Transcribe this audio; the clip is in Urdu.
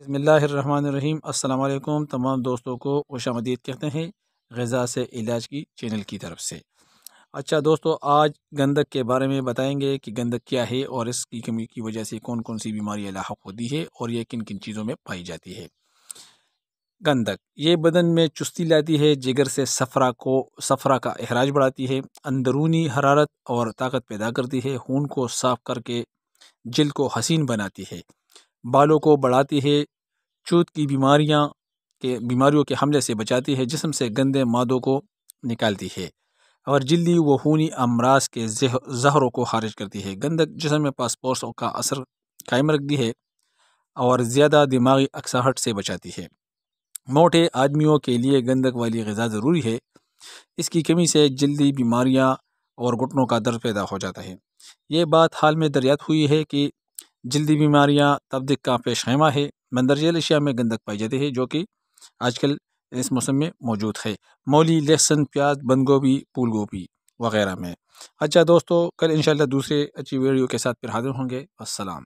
بسم اللہ الرحمن الرحیم۔ السلام علیکم تمام دوستوں کو خوش آمدید کہتے ہیں غذا سے علاج کی چینل کی طرف سے۔ اچھا دوستو، آج گندک کے بارے میں بتائیں گے کہ گندک کیا ہے اور اس کی کمی کی وجہ سے کون کون سی بیماریاں لاحق ہوتی ہے اور یہ کن کن چیزوں میں پائی جاتی ہے۔ گندک یہ بدن میں چستی لاتی ہے، جگر سے صفرا کا اخراج بڑھاتی ہے، اندرونی حرارت اور طاقت پیدا کرتی ہے، خون کو صاف کر کے جلد کو حسین بناتی ہے، بالوں کو بڑھاتی ہے، چوت کی بیماریوں کے حملے سے بچاتی ہے، جسم سے گندے مادوں کو نکالتی ہے اور جلدی و خونی امراض کے زہروں کو خارج کرتی ہے۔ گندک جسم میں پاسپورس کا اثر قائم رکھتی ہے اور زیادہ دماغی اکساہٹ سے بچاتی ہے۔ موٹے آدمیوں کے لیے گندک والی غذا ضروری ہے، اس کی کمی سے جلدی بیماریاں اور گھٹنوں کا درد پیدا ہو جاتا ہے۔ یہ بات حال میں دریافت ہوئی ہے کہ جلدی بیماریاں تبدیق کا پیش خیمہ ہے۔ مندرجہ اشیاء میں گندک پائی جاتی ہے جو کہ آج کل اس موسم میں موجود ہے، مولی، لہسن، پیاز، بند گوبھی، پھول گوبھی وغیرہ میں۔ اچھا دوستو، کل انشاءاللہ دوسرے اچھی ویڈیو کے ساتھ پھر حاضر ہوں گے۔ السلام۔